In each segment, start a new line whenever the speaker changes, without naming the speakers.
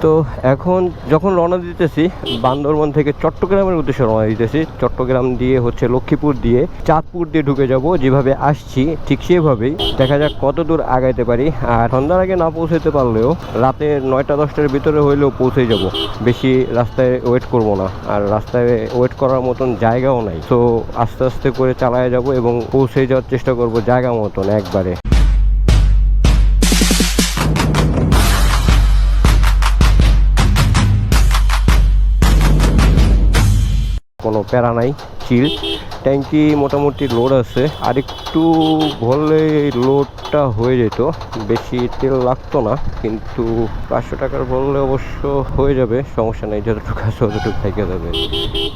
তো এখন যখন রওনা দিতেছি বান্দরবন থেকে চট্টগ্রামের উদ্দেশ্যে রওনা দিতেছি। চট্টগ্রাম দিয়ে হচ্ছে লক্ষ্মীপুর দিয়ে চাঁদপুর দিয়ে ঢুকে যাব, যেভাবে আসছি ঠিক সেভাবেই। দেখা যাক কত দূর আগাইতে পারি। আর সন্ধ্যার আগে না পৌঁছাতে পারলেও রাতে 9টা-10টার ভিতরে হইলেও পৌঁছে যাব। বেশি রাস্তায় ওয়েট করব না, আর রাস্তায় ওয়েট করার মতন জায়গাও নাই। তো আস্তে আস্তে করে চালায় যাব এবং পৌঁছে যাওয়ার চেষ্টা করব জায়গা মতন একবারে। কোনো প্যারা নাই, চিল। ট্যাঙ্কি মোটামুটি লোড আছে, আর একটু ভরলে লোডটা হয়ে যেত, বেশি তেল লাগতো না। কিন্তু 500 টাকার ভরলে অবশ্য হয়ে যাবে, সমস্যা নেই। যতটুকু আছে ততটুকু থেকে যাবে।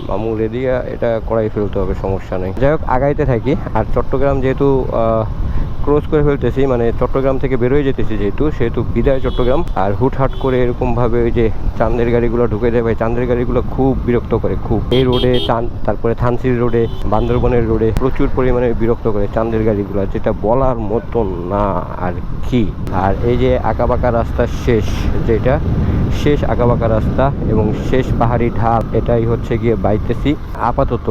মামু রেডিয়া এটা করাই ফেলতে হবে, সমস্যা নেই। যাই হোক আগাইতে থাকি। আর চট্টগ্রাম যেহেতু ক্রস করে ফেলতেছি, মানে চট্টগ্রাম থেকে বেরোয় যেতেছি সেহেতু বিদায় চট্টগ্রাম। আর হুটহাট করে এরকমভাবে ওই যে চাঁদের গাড়িগুলো ঢুকে যায়, ভাই চাঁদের গাড়িগুলো খুব বিরক্ত করে, খুব। এই রোডে তারপরে থানসির রোডে, বান্দরবনের রোডে প্রচুর পরিমাণে বিরক্ত করে চাঁদের গাড়িগুলো, যেটা বলার মতন না আর কি। আর এই যে আঁকাবাঁকা রাস্তা যেটা শেষ আঁকাবাঁকা রাস্তা এবং শেষ পাহাড়ি ঢাল, এটাই হচ্ছে গিয়ে বাইতেছি আপাতত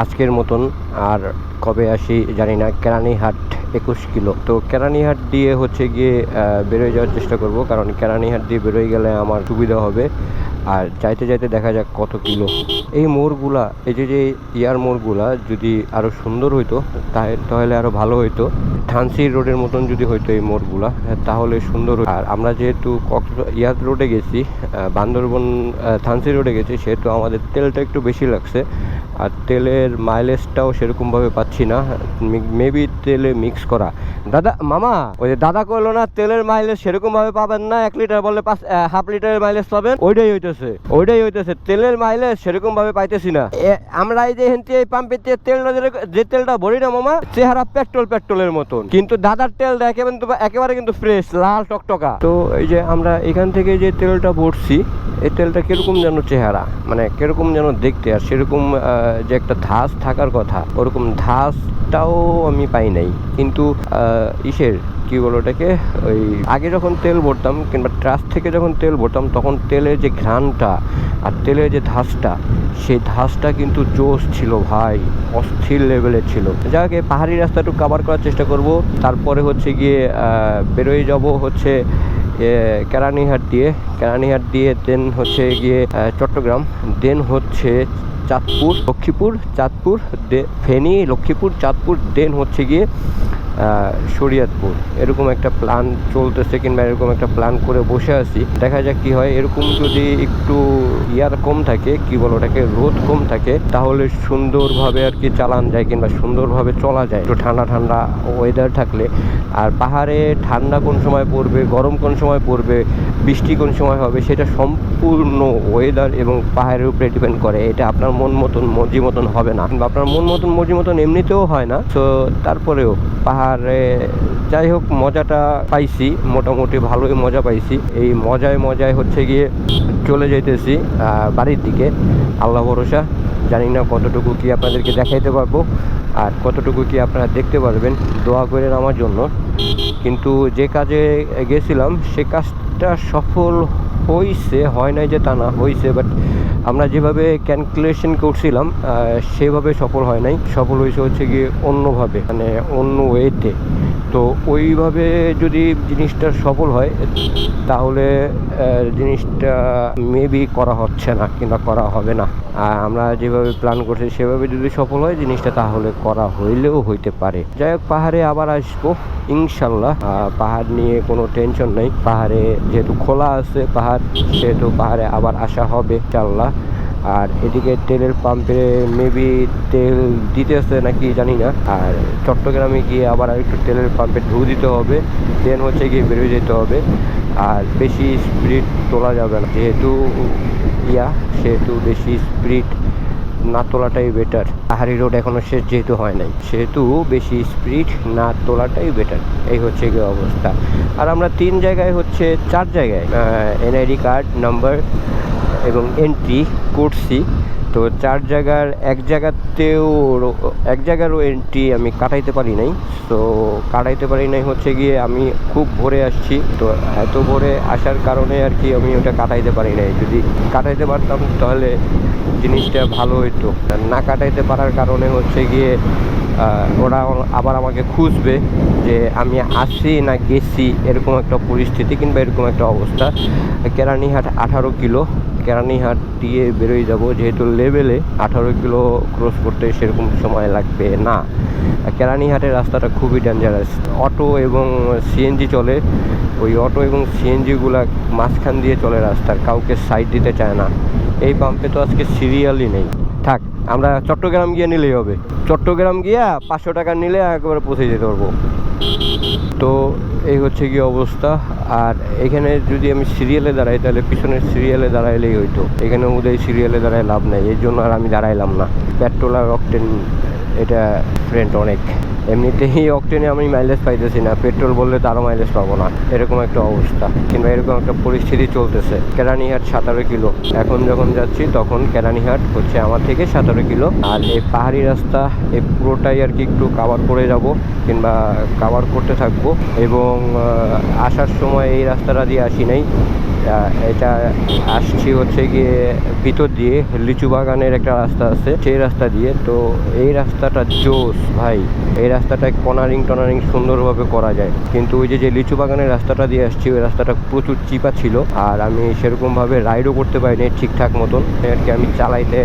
আজকের মতন। আর কবে আসি জানি না। কেরানীহাট 21 কিলো। তো কেরানীহাট দিয়ে হচ্ছে গিয়ে বেরোয় যাওয়ার চেষ্টা করব, কারণ কেরানীহাট দিয়ে বেরোয় গেলে আমার সুবিধা হবে। আর যাইতে যাইতে দেখা যাক কত কিলো। এই মোড়গুলা, এই যে ইয়ার মোড়গুলা যদি আরও সুন্দর হইতো তাহলে আরও ভালো হইতো। থানসির রোডের মতন যদি হইতো এই মোড়গুলা, তাহলে সুন্দর। আর আমরা যেহেতু ইয়ার রোডে গেছি, বান্দরবন থানসি রোডে গেছি, সেহেতু আমাদের তেলটা একটু বেশি লাগছে। আর তেলের মাইলেজটাও সেরকমভাবে পাচ্ছি না, মেবি তেলে মিক্স করা। দাদা মামা ওই যে দাদা কইলো না তেলের মাইলেজ সেরকমভাবে পাবেন না, 1 লিটার বললে 1/2 লিটারের মাইলেজ পাবেন। ওইটাই হইতেছে তেলের মাইলেজ সেরকমভাবে পাইতেছি না। আমরা এই যে হেনতে এই পাম্পের তেল যে তেলটা ভরি না মামা, চেহারা পেট্রোলের মতন, কিন্তু দাদার তেলটা একেবারে কিন্তু ফ্রেশ, লাল টকটকা। তো এই যে আমরা এখান থেকে যে তেলটা ভরছি, এই তেলটা কিরকম যেন চেহারা, মানে কিরকম যেন দেখতে, আর সেরকম যে একটা ধাস থাকার কথা, ওরকম ধাসটাও আমি পাই নাই। কিন্তু কি বলো ওটাকে, ওই আগে যখন তেল ভরতাম কিংবা ট্রাস্ট থেকে যখন তেল ভরতাম, তখন তেলের যে ঘ্রাণটা আর তেলের যে ধাসটা, সেই ধাসটা কিন্তু জোশ ছিল ভাই, অস্থির লেভেলের ছিল। যাকে পাহাড়ি রাস্তাটুকু কাভার করার চেষ্টা করব। তারপরে হচ্ছে গিয়ে বেরোয় যাব হচ্ছে কেরানীহাট দিয়ে দেন হচ্ছে গিয়ে চট্টগ্রাম, দেন হচ্ছে চাঁদপুর, লক্ষ্মীপুর, ফেনী, লক্ষ্মীপুর, চাঁদপুর, দেন হচ্ছে গিয়ে শরীয়তপুর। এরকম একটা প্ল্যান চলতেছে, কিংবা এরকম একটা প্ল্যান করে বসে আছি। দেখা যাক কি হয়। এরকম যদি একটু ইয়ার কম থাকে, কি বলো ওটাকে, রোদ কম থাকে, তাহলে সুন্দরভাবে আর কি চালান যায়, কিংবা সুন্দরভাবে চলা যায় একটু ঠান্ডা ওয়েদার থাকলে। আর পাহাড়ে ঠান্ডা কোন সময় পড়বে, গরম কোন সময় পড়বে, বৃষ্টি কোন সময় হবে, সেটা সম্পূর্ণ ওয়েদার এবং পাহাড়ের উপরে ডিপেন্ড করে। এটা আপনার মন মতন মর্জি মতন হবে না, কিংবা আপনার মন মতন মর্জি মতন এমনিতেও হয় না। তো তারপরেও পাহাড়ে যাই হোক মজাটা পাইছি, মোটামুটি ভালোই মজা পাইছি। এই মজায় হচ্ছে গিয়ে চলে যাইতেছি বাড়ির দিকে। আল্লাহ ভরসা, জানি না কতটুকু কি আপনাদেরকে দেখাইতে পারবো আর কতটুকু কি আপনারা দেখতে পারবেন। দোয়া করেন আমার জন্য। কিন্তু যে কাজে গেছিলাম সে কাজটা সফল হয় নাই যে তা না, হয়েছে। বাট আমরা যেভাবে ক্যালকুলেশন করছিলাম সেভাবে সফল হয় নাই। সফল হয়েছে হচ্ছে গিয়ে অন্যভাবে, মানে অন্য ওয়েতে। তো ওইভাবে যদি জিনিসটা সফল হয়, তাহলে জিনিসটা মেবি করা হচ্ছে না, কিংবা করা হবে না। আমরা যেভাবে প্ল্যান করছি সেভাবে যদি সফল হয় জিনিসটা, তাহলে করা হইলেও হইতে পারে। যাই হোক পাহাড়ে আবার আসবো ইনশাল্লাহ। পাহাড় নিয়ে কোনো টেনশন নেই। পাহাড়ে যেহেতু খোলা আছে পাহাড়, সেহেতু পাহাড়ে আবার আসা হবে ইনশাল্লাহ। আর এদিকে তেলের পাম্পে মেবি তেল দিতেছে নাকি জানি না। আর চট্টগ্রামে গিয়ে আবার একটু তেলের পাম্পে ঢু দিতে হবে, দেন হচ্ছে গিয়ে বেরোয় যেতে হবে। আর বেশি স্পিড তোলা যাবে না, যেহেতু সেহেতু বেশি স্পিড না তোলাটাই বেটার। পাহাড়ি রোড এখনো শেষ যেহেতু হয় নাই, সেহেতু বেশি স্পিড না তোলাটাই বেটার। এই হচ্ছে গিয়ে অবস্থা। আর আমরা 4 জায়গায় এনআইডি কার্ড নাম্বার এবং এন্ট্রি করছি। তো এক জায়গারও এন্ট্রি আমি কাটাইতে পারি নাই। তো কাটাইতে পারি নাই হচ্ছে গিয়ে আমি খুব ভোরে আসছি, তো এত ভোরে আসার কারণে আর কি আমি ওটা কাটাইতে পারি নাই। যদি কাটাইতে পারতাম তাহলে জিনিসটা ভালো হইতো। না কাটাইতে পারার কারণে হচ্ছে গিয়ে ওরা আবার আমাকে খুঁজবে যে আমি আসি না গেছি, এরকম একটা পরিস্থিতি কিংবা এরকম একটা অবস্থা। কেরানীহাট 18 কিলো, কেরানীহাট দিয়ে বেরোয় যাব, যেহেতু লেভেলে 18 কিলো ক্রস করতে সেরকম সময় লাগবে না। কেরানীহাটের রাস্তাটা খুবই ডেঞ্জারাস। অটো এবং সিএনজি চলে, ওই অটো এবং সিএনজিগুলা মাঝখান দিয়ে চলে রাস্তার, কাউকে সাইড দিতে চায় না। এই পাম্পে তো আজকে সিরিয়ালই নেই। থাক, আমরা চট্টগ্রাম গিয়ে নিলেই হবে। চট্টগ্রাম গিয়া 500 টাকা নিলে একবারে পৌঁছে যেতে পারবো। তো এই হচ্ছে কি অবস্থা। আর এখানে যদি আমি সিরিয়ালে দাঁড়াই তাহলে পিছনের সিরিয়ালে দাঁড়াইলেই হইতো, এখানে উদয় সিরিয়ালে দাঁড়ায় লাভ নেই, এর জন্য আর আমি দাঁড়াইলাম না। পেট্রোল আর অকটেন এটা ফ্রেন্ড অনেক, এমনিতেই অকটেনে আমি মাইলেজ পাইতেছি না, পেট্রোল বললে তো আরও মাইলেজ পাবো না, এরকম একটা অবস্থা কিংবা এরকম একটা পরিস্থিতি চলতেছে। কেরানীহাট 17 কিলো, এখন যখন যাচ্ছি তখন কেরানীহাট হচ্ছে আমার থেকে 17 কিলো। আর এই পাহাড়ি রাস্তা এই পুরোটাই আর কি একটু কাভার করে যাব কিংবা কাভার করতে থাকবো। এবং আসার সময় এই রাস্তাটা দিয়ে আসি নাই, এটা আসছি হচ্ছে গিয়ে ভিতর দিয়ে লিচু বাগানের একটা রাস্তা আছে সেই রাস্তা দিয়ে। তো এই রাস্তাটা জোস ভাই, এই রাস্তাটায় কর্নারিং সুন্দরভাবে করা যায়। কিন্তু ওই যে লিচু বাগানের রাস্তাটা দিয়ে আসছি ওই রাস্তাটা প্রচুর চিপা ছিল, আর আমি সেরকমভাবে রাইডও করতে পারিনি ঠিকঠাক মতন আর কি। আমি চালাইতে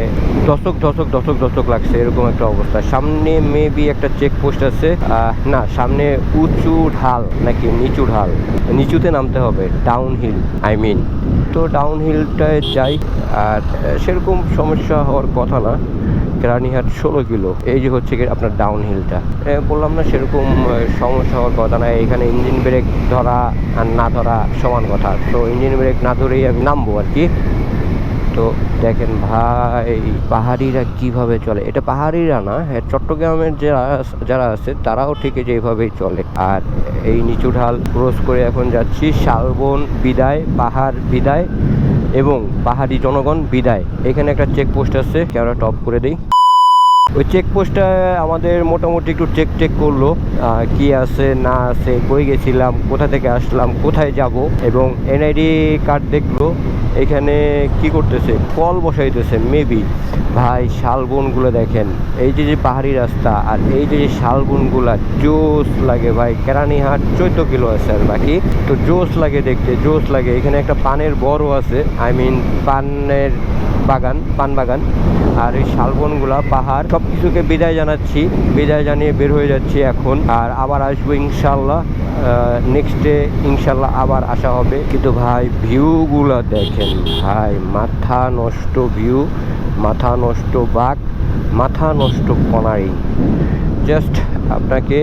দশক লাগছে, এরকম একটা অবস্থা। সামনে মেবি একটা চেকপোস্ট আছে, না সামনে উঁচু ঢাল নাকি নিচু ঢাল, নিচুতে নামতে হবে, ডাউন হিল তো ডাউন হিলটায় যাই। আর সেরকম সমস্যা হওয়ার কথা না। কেরানীহাট 16 কিলো, এই যে হচ্ছে আপনার ডাউন হিলটা, বললাম না সেরকম সমস্যা হওয়ার কথা না। এখানে ইঞ্জিন ব্রেক ধরা আর না ধরা সমান কথা। তো ইঞ্জিন ব্রেক না ধরেই আমি নামবো আর কি। তো দেখেন ভাই পাহাড়িরা কিভাবে চলে, এটা পাহাড়িরা না, চট্টগ্রামের যারা আছে তারাও ঠিক যেভাবেই চলে। আর এই নিচু ঢাল ক্রস করে এখন যাচ্ছি শালবন বিদায়, পাহাড় বিদায় এবং পাহাড়ি জনগণ বিদায়। এখানে একটা চেকপোস্ট আছে, ক্যামেরা টপ করে দিই। ওই চেকপোস্টটা আমাদের মোটামুটি একটু চেক করলো, কি আছে না আছে, কই গেছিলাম, কোথা থেকে আসলাম, কোথায় যাব, এবং এনআইডি কার্ড দেখলো। এখানে কি করতেছে, কল বসাইতেছে মেবি। ভাই শালবনগুলো দেখেন, এই যে পাহাড়ি রাস্তা আর এই যে শালবনগুলা জোস লাগে ভাই। কেরানীহাট 14 কিলো আছে আর বাকি, তো জোস লাগে দেখতে, জোস লাগে। এখানে একটা পানের বড়ও আছে, পানের বাগান, পান বাগান। আর এই শালবনগুলা, পাহাড়, সব কিছুকে বিদায় জানাচ্ছি, বিদায় জানিয়ে বের হয়ে যাচ্ছি এখন। আর আবার আসবো ইনশাল্লাহ, নেক্সট ডে ইনশাল্লাহ আবার আসা হবে। কিন্তু ভাই ভিউগুলো দেখেন ভাই, মাথা নষ্ট ভিউ, মাথা নষ্ট বাঘ, মাথা নষ্ট কর্নারিং। জাস্ট আপনাকে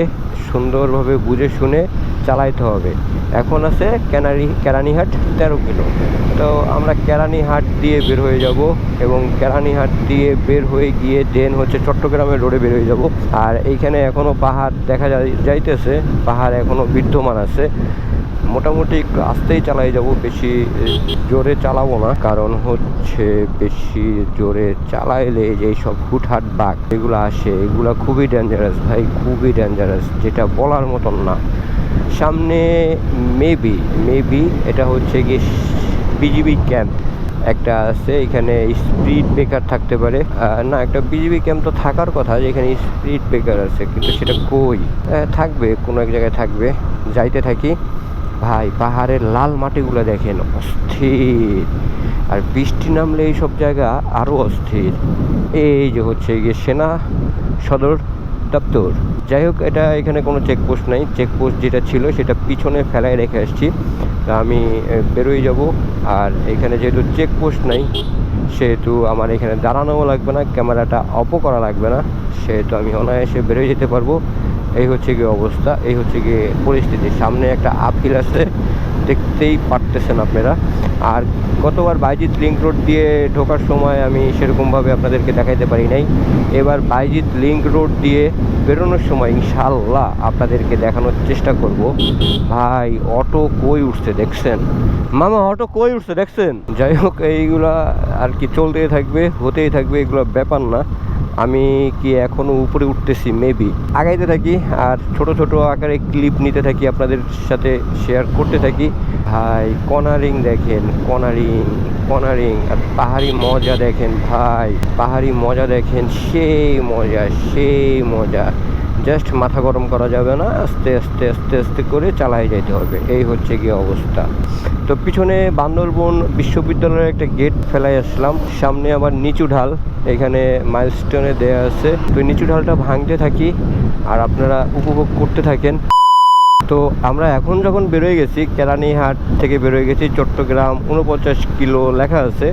সুন্দরভাবে বুঝে শুনে চালাইতে হবে। এখন আছে কেরানীহাট 13 কিলো। তো আমরা কেরানীহাট দিয়ে বের হয়ে যাব এবং কেরানীহাট দিয়ে বের হয়ে গিয়ে দেন হচ্ছে চট্টগ্রামের রোডে বের হয়ে যাব। আর এইখানে এখনও পাহাড় দেখা যাইতেছে, পাহাড় এখনও বিদ্যমান আছে। মোটামুটি একটু আস্তেই চালাই যাব, বেশি জোরে চালাবো না, কারণ হচ্ছে বেশি জোরে চালাইলে যেই সব হুটহাট বাঘ এগুলো আসে, এগুলো খুবই ডেঞ্জারাস ভাই, খুবই ডেঞ্জারাস, যেটা বলার মতন না। সামনে মেবি এটা হচ্ছে গিয়ে বিজিবি ক্যাম্প একটা আছে, এখানে স্পিড ব্রেকার থাকতে পারে। না, একটা বিজিবি ক্যাম্প তো থাকার কথা, যেখানে স্পিড ব্রেকার আছে, কিন্তু সেটা কই থাকবে, কোনো এক জায়গায় থাকবে। যাইতে থাকি ভাই। পাহাড়ের লাল মাটিগুলো দেখেন, অস্থির। আর বৃষ্টি নামলে এই সব জায়গা আরও অস্থির। এই যে হচ্ছে গিয়ে সেনা সদর দপ্তর। যাই হোক, এখানে কোনো চেকপোস্ট নাই, চেকপোস্ট যেটা ছিল সেটা পিছনে ফেলায় রেখে আসছি। আমি বেরোই যাব। আর এখানে যেহেতু চেকপোস্ট নাই সেহেতু আমার এখানে দাঁড়ানোও লাগবে না, ক্যামেরাটা অফও করা লাগবে না, সেহেতু আমি অনায়াসে বেরোয় যেতে পারবো। এই হচ্ছে গিয়ে অবস্থা, এই হচ্ছে গিয়ে পরিস্থিতি। সামনে একটা আপহিল আছে, দেখতেই পারতেছেন আপনারা। আর গতবার বাইজিৎ লিংক রোড দিয়ে ঢোকার সময় আমি সেরকমভাবে আপনাদেরকে দেখাইতে পারি নাই। এবার বাইজিৎ লিংক রোড দিয়ে বেরোনোর সময় ইনশাআল্লাহ আপনাদেরকে দেখানোর চেষ্টা করব। ভাই অটো কই উঠছে দেখছেন মামা, অটো কই উঠছে দেখছেন। যাই হোক, এইগুলা আর কি চলতেই থাকবে, হতেই থাকবে, এগুলো ব্যাপার না। আমি কি এখনও উপরে উঠতেছি, মেবি আগাইতে থাকি আর ছোট ছোট আকারে ক্লিপ নিতে থাকি, আপনাদের সাথে শেয়ার করতে থাকি। ভাই কর্নারিং দেখেন, কর্নারিং আর পাহাড়ি মজা দেখেন ভাই, পাহাড়ি মজা দেখেন, সেই মজা। জাস্ট মাথা গরম করা যাবে না, আস্তে আস্তে আস্তে আস্তে করে চালাই যেতে হবে, এই হচ্ছে কি অবস্থা। তো পিছনে বান্দরবন বিশ্ববিদ্যালয়ের একটা গেট ফেলাই আসলাম, সামনে আবার নিচু ঢাল, এখানে মাইলস্টোনে দেয়া আছে। তো নিচু ঢালটা ভাঙতে থাকি আর আপনারা উপভোগ করতে থাকেন। তো আমরা এখন যখন বেরোয় গেছি, কেরানীহাট থেকে বেরোয় গেছি চট্টগ্রাম 49 কিলো লেখা আছে।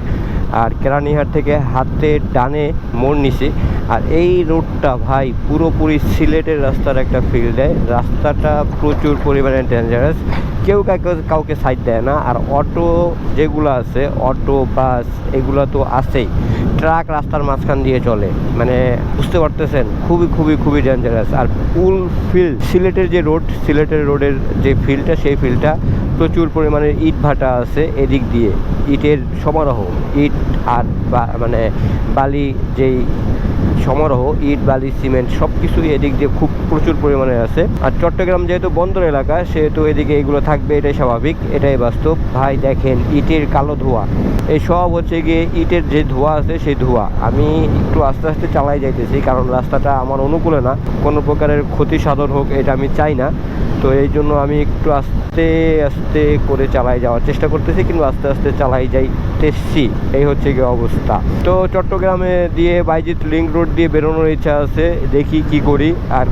আর কেরানীহাট থেকে হাতে ডানে মোড় নিছি। আর এই রোডটা ভাই পুরোপুরি সিলেটের রাস্তার একটা ফিল দেয়। রাস্তাটা প্রচুর পরিমাণে ডেঞ্জারাস, কেউ কাউকে সাইড দেয় না। আর অটো যেগুলো আছে, অটো বাস এগুলো তো আছেই, ট্রাক রাস্তার মাঝখান দিয়ে চলে, মানে বুঝতে পারতেছেন, খুবই ডেঞ্জারাস। আর পুল ফিল্ড, সিলেটের যে রোড, সিলেটের রোডের যে ফিল্ডটা, সেই ফিল্ডটা প্রচুর পরিমাণে ইট ভাটা আছে এদিক দিয়ে, ইটের সমারোহ, ইট আর মানে বালি, যেই সমারোহ, ইট বালি সিমেন্ট সব কিছুই এদিক দিয়ে খুব প্রচুর পরিমাণে আছে। আর চট্টগ্রাম যেহেতু বন্দর এলাকা, সেহেতু এদিকে এগুলো থাকবে, এটাই স্বাভাবিক, এটাই বাস্তব। ভাই দেখেন ইটের কালো ধোঁয়া, এই সব হচ্ছে গিয়ে ইটের যে ধোঁয়া আছে সেই ধোঁয়া। আমি একটু আস্তে আস্তে চালাই যাইতেছি, কারণ রাস্তাটা আমার অনুকূলে না, কোনো প্রকারের ক্ষতি সাধন হোক এটা আমি চাই না। তো এই জন্য আমি একটু আস্তে আস্তে করে চালাই যাওয়ার চেষ্টা করতেছি, কিন্তু আস্তে আস্তে চালাই যাইতেছি, এই হচ্ছে কি অবস্থা। তো চট্টগ্রামে দিয়ে বাইজিৎ লিংক রোড দিয়ে বেরোনোর ইচ্ছা আছে, দেখি কি করি আর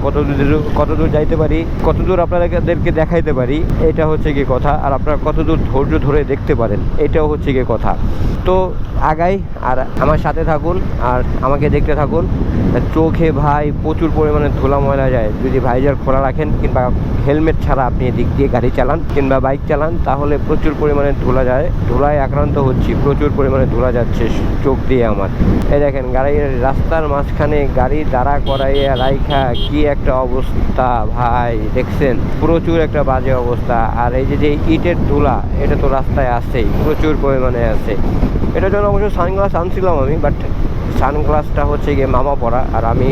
কতদূর যাইতে পারি, কতদূর আপনাদেরকে দেখাইতে পারি, এটা হচ্ছে কি কথা। আর আপনারা কতদূর ধৈর্য ধরে দেখতে পারেন, এটাও হচ্ছে কি কথা। তো আগাই আর আমার সাথে থাকুন আর আমাকে দেখতে থাকুন। চোখে ভাই প্রচুর পরিমাণে ধুলা ময়লা যায়, যদি ভাইজার খোলা রাখেন কিংবা হেলমেট ছাড়া আপনি এদিক দিয়ে গাড়ি চালান কিংবা বাইক চালান, তাহলে প্রচুর পরিমাণে ধুলা যায়, ধুলায় আক্রান্ত হচ্ছি, প্রচুর পরিমাণে ধুলা যাচ্ছে চোখ দিয়ে আমার। এই দেখেন গাড়ির রাস্তার মাঝখানে গাড়ি দাঁড়া করাইয়া রাইখা কি একটা অবস্থা ভাই, দেখছেন প্রচুর একটা বাজে অবস্থা। আর এই যে ইটের ধুলা, এটা তো রাস্তায় আছেই, প্রচুর পরিমাণে আছে। এটার জন্য অবশ্য সানগ্লাস আনছিলাম আমি, বাট সানগ্লাসটা হচ্ছে গিয়ে মামা পরা, আর আমি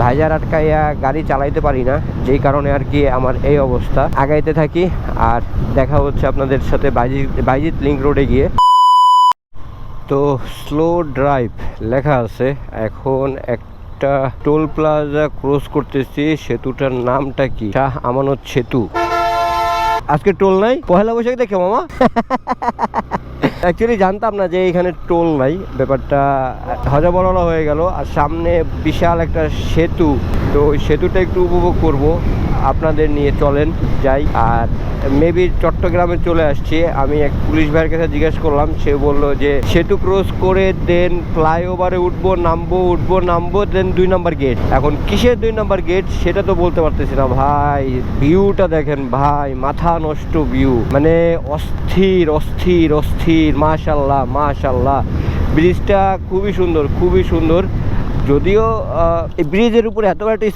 ভাইজার আটকাইয়া গাড়ি চালাইতে পারি না, যেই কারণে আর কি আমার এই অবস্থা। আগাইতে থাকি আর দেখা হচ্ছে আপনাদের সাথে বাইজিৎ লিংক রোডে গিয়ে। তো স্লো ড্রাইভ লেখা আছে, এখন একটা টোল প্লাজা ক্রস করতেছি, সেতুটার নামটা কি, শাহ আমানত সেতু। আজকে টোল নাই, পহেলা বৈশাখ দেখে মামা। অ্যাকচুয়ালি জানতাম না যে এখানে টোল নাই, ব্যাপারটা হজবরলা হয়ে গেল। আর সামনে বিশাল একটা সেতু, তো ওই সেতুটা একটু উপভোগ করব, আপনাদের নিয়ে চলেন যাই। আর মেবি চট্টগ্রামে চলে আসছি। আমি এক পুলিশ ভাইয়ের কাছে জিজ্ঞেস করলাম, সে বললো যে সেতু ক্রস করে দেন ফ্লাইওভারে উঠবো নামবো দেন 2 নম্বর গেট। এখন কিসের 2 নম্বর গেট সেটা তো বলতে পারতেছি না ভাই। ভিউটা দেখেন ভাই, মাথা নষ্ট ভিউ, মানে অস্থির অস্থির অস্থির। মাশাল্লাহ ব্রিজটা খুবই সুন্দর। যদিও এই ব্রিজের উপরে এত একটা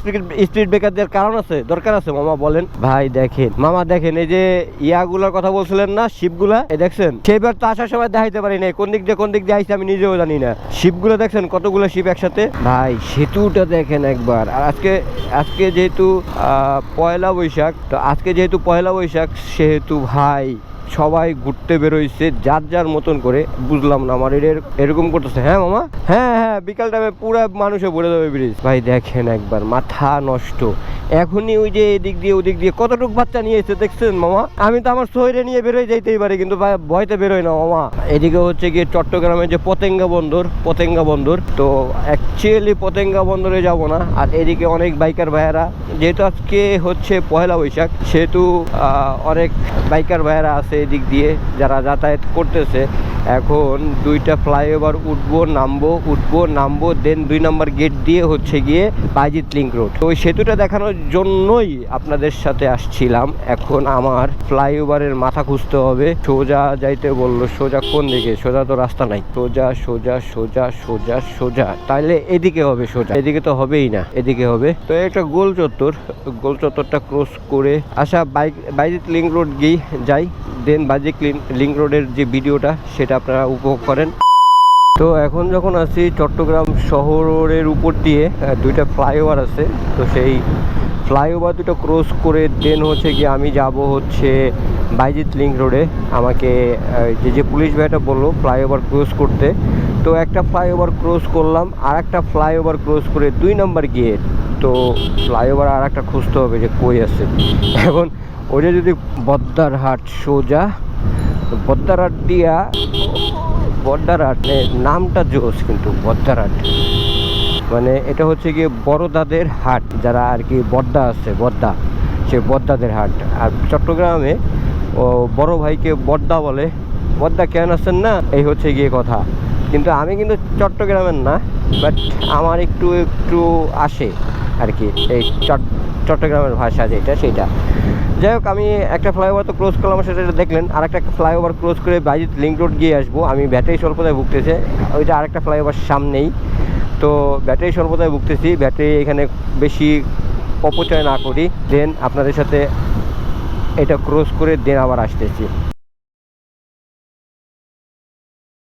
স্পিড ব্রেকার দেওয়ার কারণ আছে, দরকার আছে মামা বলেন? ভাই দেখেন মামা, দেখেন এই যে ইয়াগুলার কথা বলছিলেন না, শিপগুলা, এই দেখছেন, সেবার তো আসার সময় দেখাইতে পারি নাই কোন দিক দিয়ে আইছে, আমি নিজেও জানি না। শিপগুলো দেখছেন কতগুলো শিপ একসাথে, ভাই সেতুটা দেখেন একবার। আর আজকে যেহেতু পয়লা বৈশাখ, তো আজকে যেহেতু পয়লা বৈশাখ, সেহেতু ভাই সবাই ঘুরতে বেরোইছে যার মতন করে। বুঝলাম না, আমার এরকম করতেছে। হ্যাঁ মামা, হ্যাঁ বিকাল টাইমে পুরো মানুষে ভরে যাবে ব্রিজ। ভাই দেখেন একবার, মাথা নষ্ট। এখনই ওই যে এদিক দিয়ে ওদিক দিয়ে কতটুকু বাচ্চা নিয়ে এসে দেখছেন মামা। আমি তো আমার শহরে নিয়ে বেরোয় যাইতেই পারি, কিন্তু ভাই ভয়তে বেরোয় না মামা। এদিকে হচ্ছে গিয়ে চট্টগ্রামের যে পতেঙ্গা বন্দর, তো অ্যাকচুয়ালি পতেঙ্গা বন্দরে যাব না। আর এদিকে অনেক বাইকার ভাইয়েরা, যেহেতু আজকে হচ্ছে পয়লা বৈশাখ, সেহেতু অনেক বাইকার ভাইয়েরা আছে এদিক দিয়ে যারা যাতায়াত করতেছে। এখন 2টা ফ্লাইওভার উঠবো নামবো দেন 2 নম্বর গেট দিয়ে হচ্ছে গিয়ে বাইজিৎ লিংক রোড। তো ওই সেতুটা দেখানোর জন্যই আপনাদের সাথে আসছিলাম। এখন আমার ফ্লাইওভারের মাথা খুঁজতে হবে। সোজা যাইতে বললো, সোজা কোন দিকে? সোজা তো রাস্তা নাই। সোজা সোজা সোজা সোজা সোজা, তাহলে এদিকে হবে সোজা, এদিকে তো হবেই না, এদিকে হবে। তো একটা গোল চত্বর, গোল চত্বরটা ক্রস করে বাইজিৎ লিংক রোড গিয়ে যাই, দেন বাইজিৎ লিংক রোডের যে ভিডিওটা সেটা আপনারা উপভোগ করেন। তো এখন যখন আছি চট্টগ্রাম শহরের উপর দিয়ে দুইটা ফ্লাইওভার আছে, তো সেই ফ্লাইওভার দুটো ক্রস করে দেন হচ্ছে গিয়ে আমি যাব হচ্ছে বাইজিৎ লিংক রোডে। আমাকে যে পুলিশ ভাইটা বললো ফ্লাইওভার ক্রস করতে, তো একটা ফ্লাইওভার ক্রস করলাম, আর একটা ফ্লাইওভার ক্রস করে 2 নম্বর গেট। তো ফ্লাইওভার আর একটা খুঁজতে হবে যে কই আছে। এখন ওইটা যদি বদ্দারহাট, সোজা বদ্দারহাট দিয়া, বদ্দারহাট নামটা জোস, কিন্তু বদ্দারহাট মানে এটা হচ্ছে গিয়ে বড়দাদের হাট, যারা আর কি বদ্দা আছে, বদ্দা, সে বদ্দাদের হাট। আর চট্টগ্রামে ও বড় ভাইকে বদ্দা বলে, বদ্দা কেন আছেন না, এই হচ্ছে গিয়ে কথা। কিন্তু আমি কিন্তু চট্টগ্রামের না, বাট আমার একটু একটু আসে আর কি এই চট্টগ্রামের ভাষা যেটা, সেইটা। যাই হোক, আমি একটা ফ্লাইওভার তো ক্রস করলাম, সেটা দেখলেন। আর একটা ফ্লাইওভার ক্রস করে বাইজিৎ লিংক রোড গিয়ে আসবো। আমি ব্যাটারি স্বল্পতায় ভুগতেছে, ওইটা আরেকটা ফ্লাইওভার সামনেই। তো ব্যাটারি স্বল্পতায় ভুগতেছি, ব্যাটারি এখানে বেশি অপচয় না করি, দেন আপনাদের সাথে এটা ক্রস করে দেন আবার আসতেছি।